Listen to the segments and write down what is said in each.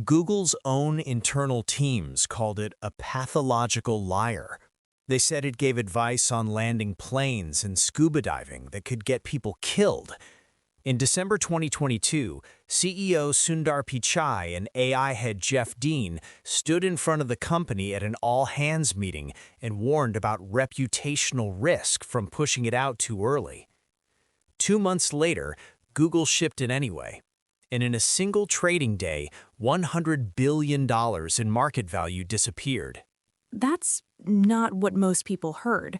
Google's own internal teams called it a pathological liar. They said it gave advice on landing planes and scuba diving that could get people killed. In December 2022, CEO Sundar Pichai and AI head Jeff Dean stood in front of the company at an all-hands meeting and warned about reputational risk from pushing it out too early. 2 months later, Google shipped it anyway. And in a single trading day, $100 billion in market value disappeared. That's not what most people heard.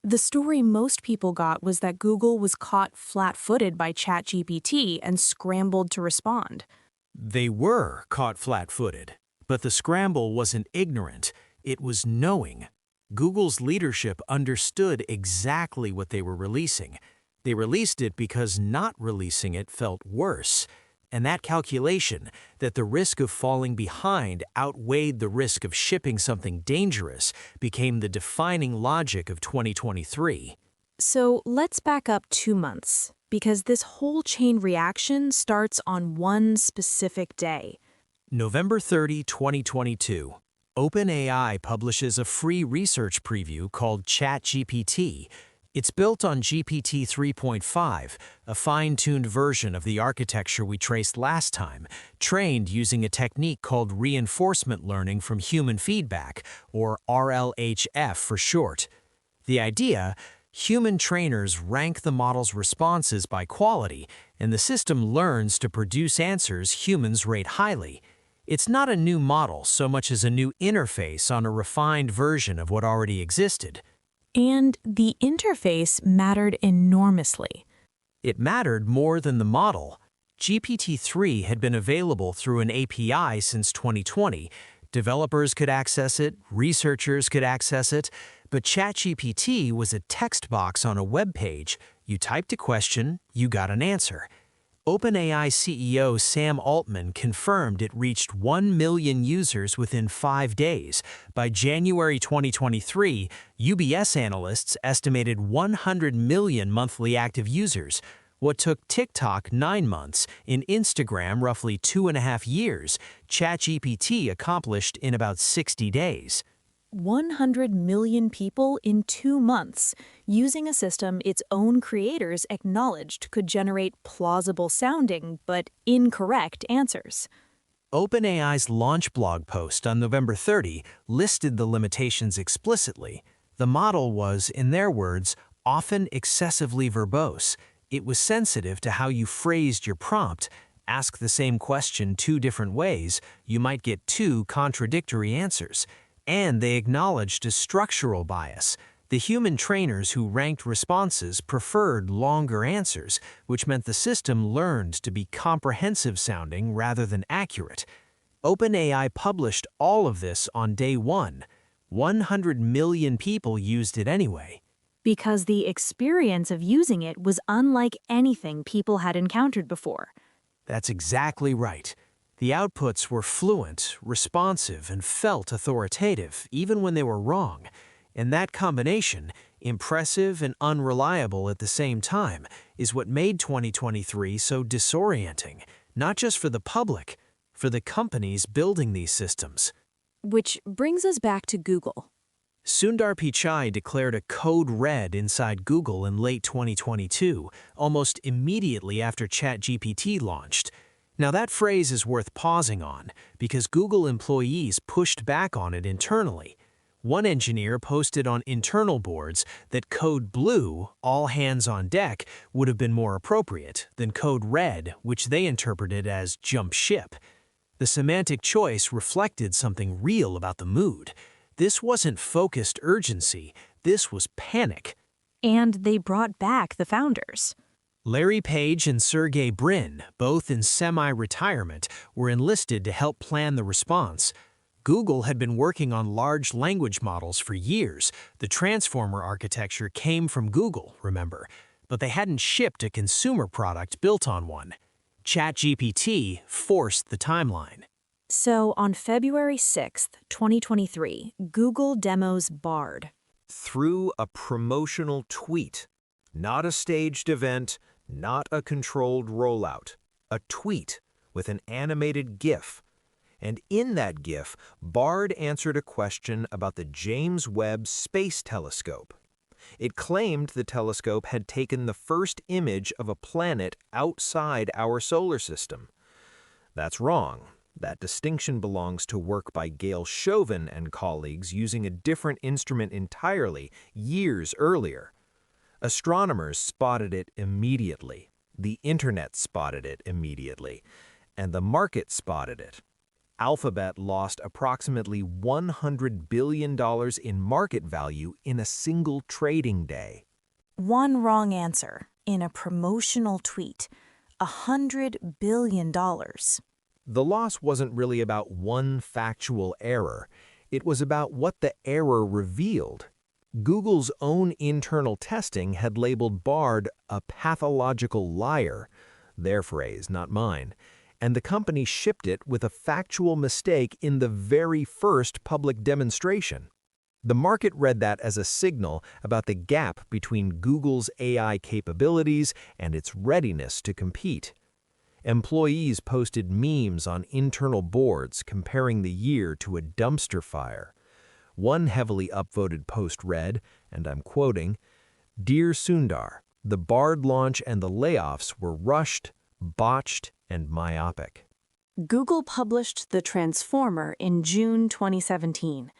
The story most people got was that Google was caught flat-footed by ChatGPT and scrambled to respond. They were caught flat-footed, but the scramble wasn't ignorant, it was knowing. Google's leadership understood exactly what they were releasing. They released it because not releasing it felt worse. And that calculation, that the risk of falling behind outweighed the risk of shipping something dangerous, became the defining logic of 2023. So let's back up 2 months, because this whole chain reaction starts on one specific day. November 30, 2022. OpenAI publishes a free research preview called ChatGPT. It's built on GPT 3.5, a fine-tuned version of the architecture we traced last time, trained using a technique called reinforcement learning from human feedback, or RLHF for short. The idea: human trainers rank the model's responses by quality, and the system learns to produce answers humans rate highly. It's not a new model so much as a new interface on a refined version of what already existed. And the interface mattered enormously. It mattered more than the model. GPT-3 had been available through an API since 2020. Developers could access it, researchers could access it, but ChatGPT was a text box on a web page. You typed a question, you got an answer. OpenAI CEO Sam Altman confirmed it reached 1 million users within 5 days. By January 2023, UBS analysts estimated 100 million monthly active users. What took TikTok 9 months, and Instagram roughly 2.5 years, ChatGPT accomplished in about 60 days. 100 million people in 2 months, using a system its own creators acknowledged could generate plausible-sounding but incorrect answers. OpenAI's launch blog post on November 30 listed the limitations explicitly. The model was, in their words, often excessively verbose. It was sensitive to how you phrased your prompt. Ask the same question 2 different ways, you might get 2 contradictory answers. And they acknowledged a structural bias. The human trainers who ranked responses preferred longer answers, which meant the system learned to be comprehensive-sounding rather than accurate. OpenAI published all of this on day 1. 100 million people used it anyway. Because the experience of using it was unlike anything people had encountered before. That's exactly right. The outputs were fluent, responsive, and felt authoritative, even when they were wrong. And that combination, impressive and unreliable at the same time, is what made 2023 so disorienting, not just for the public, for the companies building these systems. Which brings us back to Google. Sundar Pichai declared a code red inside Google in late 2022, almost immediately after ChatGPT launched. Now that phrase is worth pausing on, because Google employees pushed back on it internally. One engineer posted on internal boards that code blue, all hands on deck, would have been more appropriate than code red, which they interpreted as jump ship. The semantic choice reflected something real about the mood. This wasn't focused urgency, this was panic. And they brought back the founders. Larry Page and Sergey Brin, both in semi-retirement, were enlisted to help plan the response. Google had been working on large language models for years. The Transformer architecture came from Google, remember, but they hadn't shipped a consumer product built on one. ChatGPT forced the timeline. So on February 6th, 2023, Google demos Bard. Through a promotional tweet. Not a staged event, not a controlled rollout. A tweet with an animated GIF. And in that GIF, Bard answered a question about the James Webb Space Telescope. It claimed the telescope had taken the first image of a planet outside our solar system. That's wrong. That distinction belongs to work by Gail Chauvin and colleagues using a different instrument entirely, years earlier. Astronomers spotted it immediately. The internet spotted it immediately. And the market spotted it. Alphabet lost approximately $100 billion in market value in a single trading day. One wrong answer in a promotional tweet. $100 billion. The loss wasn't really about one factual error. It was about what the error revealed. Google's own internal testing had labeled Bard a pathological liar, their phrase, not mine, and the company shipped it with a factual mistake in the very first public demonstration. The market read that as a signal about the gap between Google's AI capabilities and its readiness to compete. Employees posted memes on internal boards comparing the year to a dumpster fire. One heavily upvoted post read, and I'm quoting, "Dear Sundar, the Bard launch and the layoffs were rushed, botched, and myopic." Google published the Transformer in June 2017.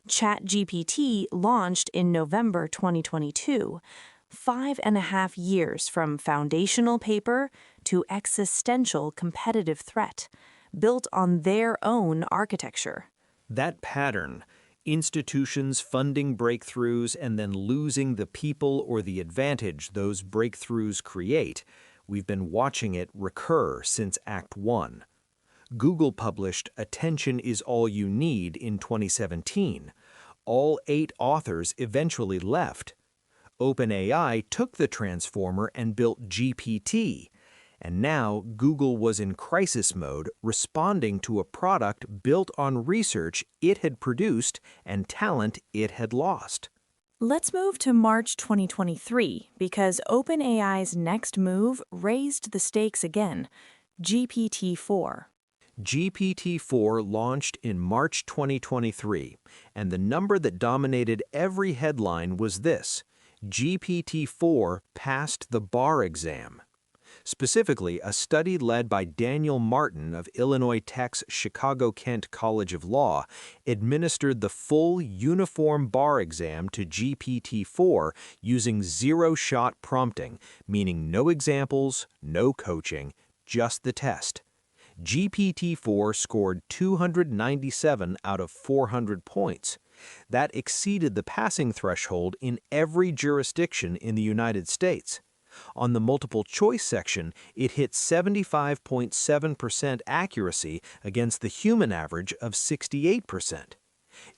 ChatGPT launched in November 2022, 5.5 years from foundational paper to existential competitive threat, built on their own architecture. That pattern, institutions funding breakthroughs and then losing the people or the advantage those breakthroughs create, we've been watching it recur since Act 1. Google published Attention is All You Need in 2017. All 8 authors eventually left. OpenAI took the Transformer and built GPT. And now Google was in crisis mode, responding to a product built on research it had produced and talent it had lost. Let's move to March 2023, because OpenAI's next move raised the stakes again, GPT-4. GPT-4 launched in March 2023, and the number that dominated every headline was this: GPT-4 passed the bar exam. Specifically, a study led by Daniel Martin of Illinois Tech's Chicago-Kent College of Law administered the full uniform bar exam to GPT-4 using zero-shot prompting, meaning no examples, no coaching, just the test. GPT-4 scored 297 out of 400 points. That exceeded the passing threshold in every jurisdiction in the United States. On the multiple choice section, it hit 75.7% accuracy against the human average of 68%.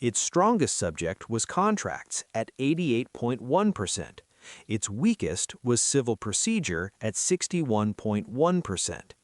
Its strongest subject was contracts at 88.1%. Its weakest was civil procedure at 61.1%.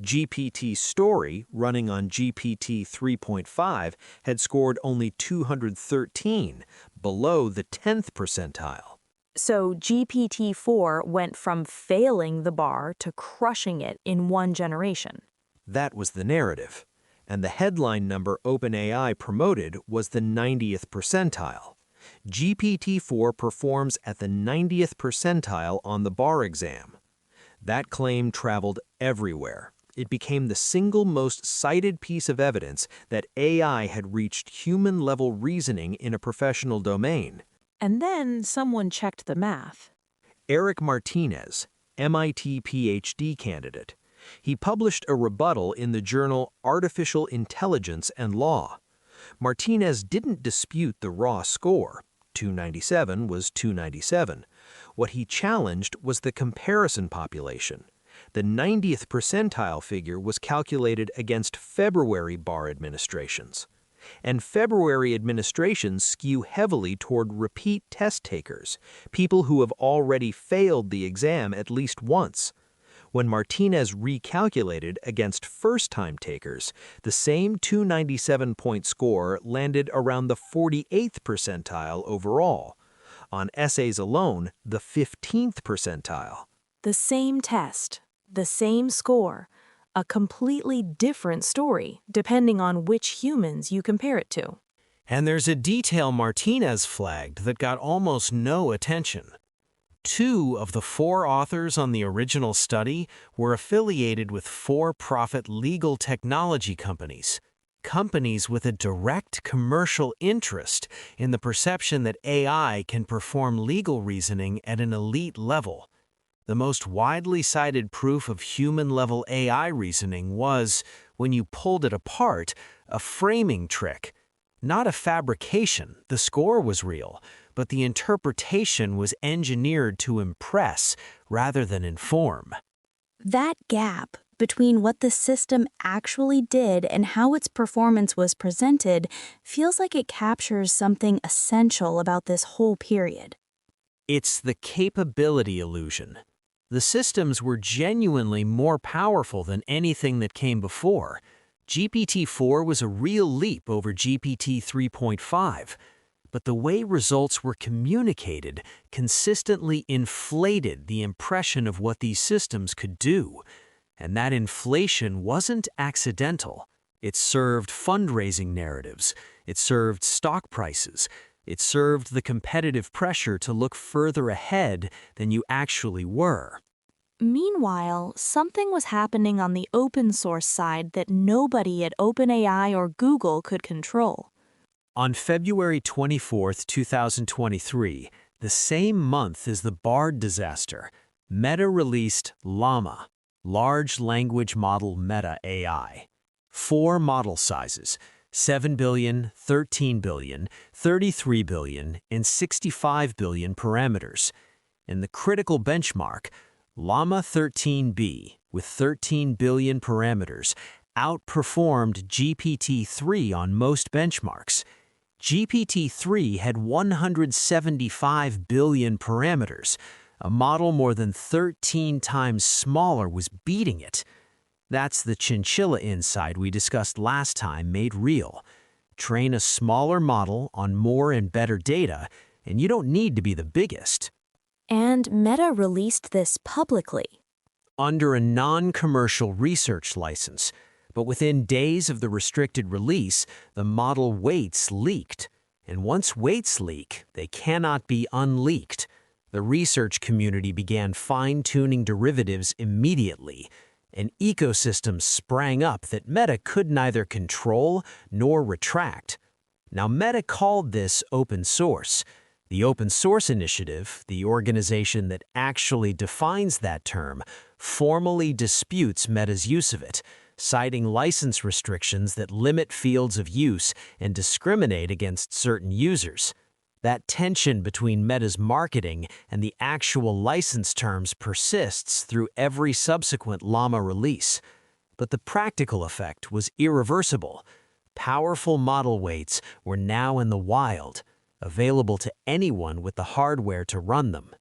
GPT Story, running on GPT 3.5, had scored only 213, below the 10th percentile. So GPT-4 went from failing the bar to crushing it in one generation. That was the narrative. And the headline number OpenAI promoted was the 90th percentile. GPT-4 performs at the 90th percentile on the bar exam. That claim traveled everywhere. It became the single most cited piece of evidence that AI had reached human-level reasoning in a professional domain. And then someone checked the math. Eric Martinez, MIT PhD candidate. He published a rebuttal in the journal Artificial Intelligence and Law. Martinez didn't dispute the raw score. 297 was 297. What he challenged was the comparison population. The 90th percentile figure was calculated against February bar administrations. And February administrations skew heavily toward repeat test takers, people who have already failed the exam at least once. When Martinez recalculated against first-time takers, the same 297-point score landed around the 48th percentile overall. On essays alone, the 15th percentile. The same test, the same score, a completely different story, depending on which humans you compare it to. And there's a detail Martinez flagged that got almost no attention. 2 of the 4 authors on the original study were affiliated with for-profit legal technology companies, companies with a direct commercial interest in the perception that AI can perform legal reasoning at an elite level. The most widely cited proof of human-level AI reasoning was, when you pulled it apart, a framing trick. Not a fabrication, the score was real, but the interpretation was engineered to impress rather than inform. That gap between what the system actually did and how its performance was presented feels like it captures something essential about this whole period. It's the capability illusion. The systems were genuinely more powerful than anything that came before. GPT-4 was a real leap over GPT 3.5, but the way results were communicated consistently inflated the impression of what these systems could do. And that inflation wasn't accidental. It served fundraising narratives. It served stock prices. It served the competitive pressure to look further ahead than you actually were. Meanwhile, something was happening on the open source side that nobody at OpenAI or Google could control. On February 24, 2023, the same month as the Bard disaster, Meta released Llama, Large Language Model Meta AI. 4 model sizes, 7 billion, 13 billion, 33 billion, and 65 billion parameters. And the critical benchmark, Llama 13B, with 13 billion parameters, outperformed GPT-3 on most benchmarks. GPT-3 had 175 billion parameters. A model more than 13 times smaller was beating it. That's the chinchilla insight we discussed last time made real. Train a smaller model on more and better data, and you don't need to be the biggest. And Meta released this publicly. Under a non-commercial research license, but within days of the restricted release, the model weights leaked. And once weights leak, they cannot be unleaked. The research community began fine-tuning derivatives immediately. An ecosystem sprang up that Meta could neither control nor retract. Now, Meta called this open source. The Open Source Initiative, the organization that actually defines that term, formally disputes Meta's use of it, citing license restrictions that limit fields of use and discriminate against certain users. That tension between Meta's marketing and the actual license terms persists through every subsequent Llama release. But the practical effect was irreversible. Powerful model weights were now in the wild, available to anyone with the hardware to run them.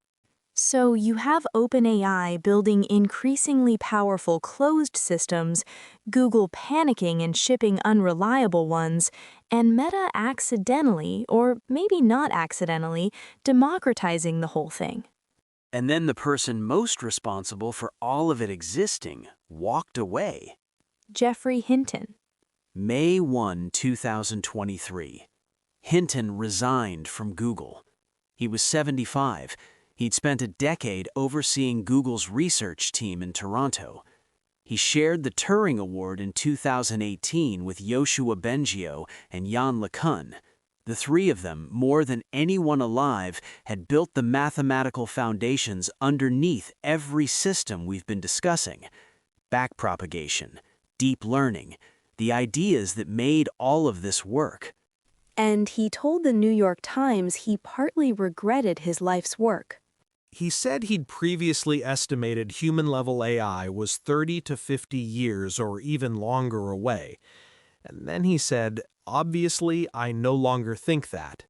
So you have OpenAI building increasingly powerful closed systems, Google panicking and shipping unreliable ones, and Meta accidentally, or maybe not accidentally, democratizing the whole thing. And then the person most responsible for all of it existing walked away. Geoffrey Hinton. May 1, 2023. Hinton resigned from Google. He was 75. He'd spent a decade overseeing Google's research team in Toronto. He shared the Turing Award in 2018 with Yoshua Bengio and Yann LeCun. The 3 of them, more than anyone alive, had built the mathematical foundations underneath every system we've been discussing. Backpropagation, deep learning, the ideas that made all of this work. And he told the New York Times he partly regretted his life's work. He said he'd previously estimated human-level AI was 30 to 50 years or even longer away. And then he said, "Obviously, I no longer think that."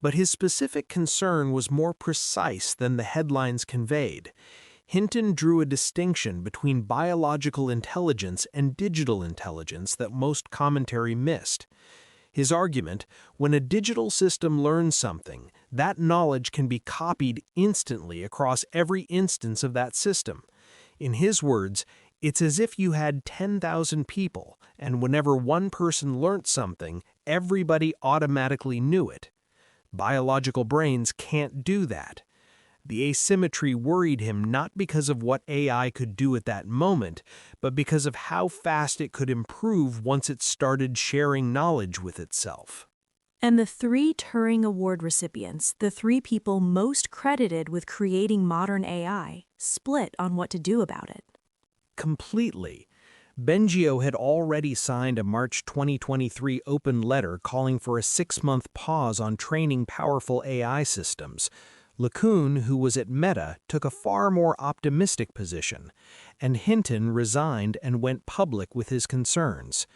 But his specific concern was more precise than the headlines conveyed. Hinton drew a distinction between biological intelligence and digital intelligence that most commentary missed. His argument, when a digital system learns something, that knowledge can be copied instantly across every instance of that system. In his words, It's as if you had 10,000 people, and whenever one person learnt something, everybody automatically knew it. Biological brains can't do that. The asymmetry worried him not because of what AI could do at that moment, but because of how fast it could improve once it started sharing knowledge with itself. And the 3 Turing Award recipients, the 3 people most credited with creating modern AI, split on what to do about it. Completely. Bengio had already signed a March 2023 open letter calling for a 6-month pause on training powerful AI systems. LeCun, who was at Meta, took a far more optimistic position, and Hinton resigned and went public with his concerns.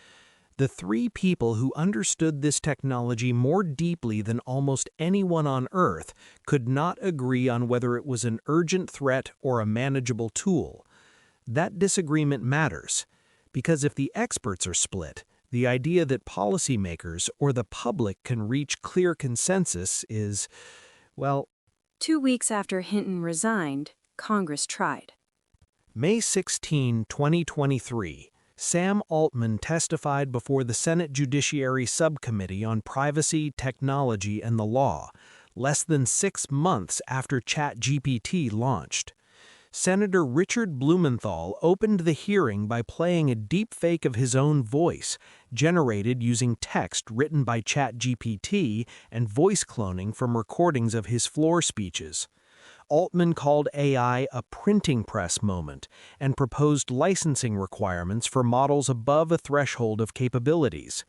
The 3 people who understood this technology more deeply than almost anyone on Earth could not agree on whether it was an urgent threat or a manageable tool. That disagreement matters, because if the experts are split, the idea that policymakers or the public can reach clear consensus is, well... 2 weeks after Hinton resigned, Congress tried. May 16, 2023. Sam Altman testified before the Senate Judiciary Subcommittee on Privacy, Technology, and the Law, less than 6 months after ChatGPT launched. Senator Richard Blumenthal opened the hearing by playing a deepfake of his own voice, generated using text written by ChatGPT and voice cloning from recordings of his floor speeches. Altman called AI a printing press moment and proposed licensing requirements for models above a threshold of capabilities.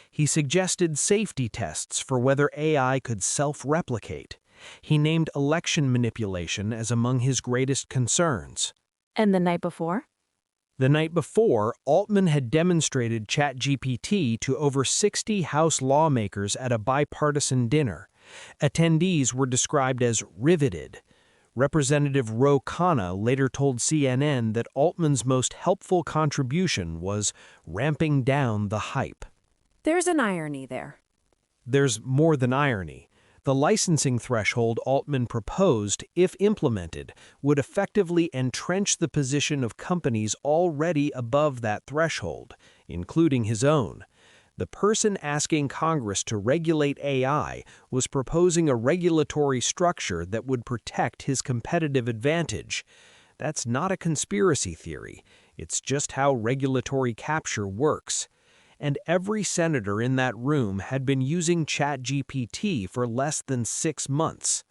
He suggested safety tests for whether AI could self-replicate. He named election manipulation as among his greatest concerns. And the night before? The night before, Altman had demonstrated ChatGPT to over 60 House lawmakers at a bipartisan dinner. Attendees were described as riveted. Representative Ro Khanna later told CNN that Altman's most helpful contribution was ramping down the hype. There's an irony there. There's more than irony. The licensing threshold Altman proposed, if implemented, would effectively entrench the position of companies already above that threshold, including his own. The person asking Congress to regulate AI was proposing a regulatory structure that would protect his competitive advantage. That's not a conspiracy theory. It's just how regulatory capture works. And every senator in that room had been using ChatGPT for less than 6 months.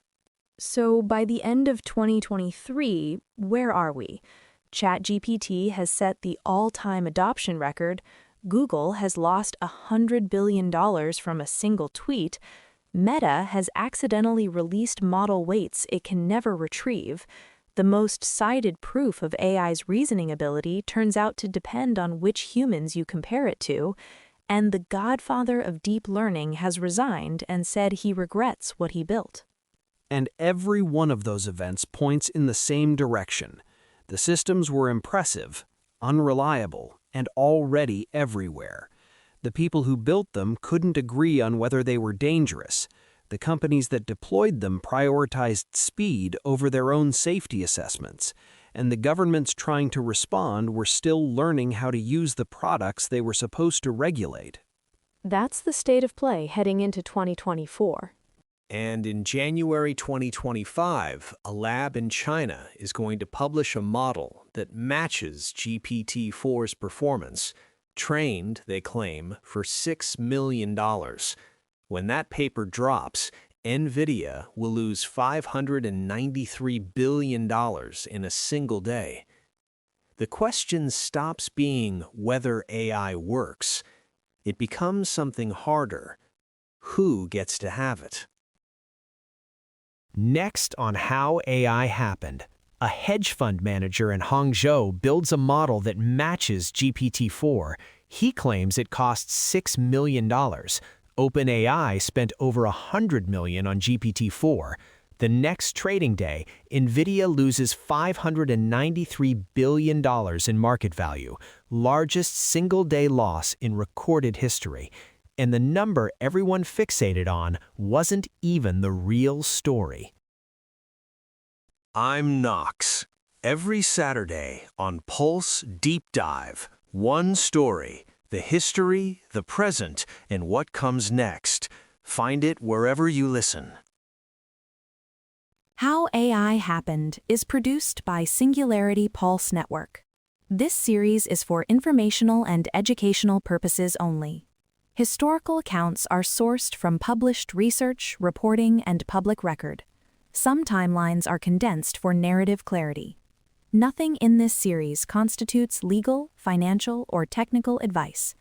So by the end of 2023, where are we? ChatGPT has set the all-time adoption record. Google has lost $100 billion from a single tweet. Meta has accidentally released model weights it can never retrieve. The most cited proof of AI's reasoning ability turns out to depend on which humans you compare it to, and the godfather of deep learning has resigned and said he regrets what he built. And every one of those events points in the same direction. The systems were impressive, unreliable, and already everywhere. The people who built them couldn't agree on whether they were dangerous. The companies that deployed them prioritized speed over their own safety assessments, and the governments trying to respond were still learning how to use the products they were supposed to regulate. That's the state of play heading into 2024. And in January 2025, a lab in China is going to publish a model that matches GPT-4's performance, trained, they claim, for $6 million. When that paper drops, NVIDIA will lose $593 billion in a single day. The question stops being whether AI works. It becomes something harder. Who gets to have it? Next on How AI Happened, a hedge fund manager in Hangzhou builds a model that matches GPT-4. He claims it costs $6 million. OpenAI spent over $100 million on GPT-4. The next trading day, NVIDIA loses $593 billion in market value, largest single-day loss in recorded history. And the number everyone fixated on wasn't even the real story. I'm Knox. Every Saturday on Pulse Deep Dive, one story, the history, the present, and what comes next. Find it wherever you listen. How AI Happened is produced by Singularity Pulse Network. This series is for informational and educational purposes only. Historical accounts are sourced from published research, reporting, and public record. Some timelines are condensed for narrative clarity. Nothing in this series constitutes legal, financial, or technical advice.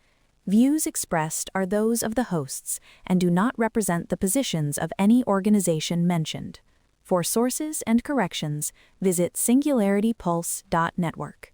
Views expressed are those of the hosts and do not represent the positions of any organization mentioned. For sources and corrections, visit singularitypulse.network.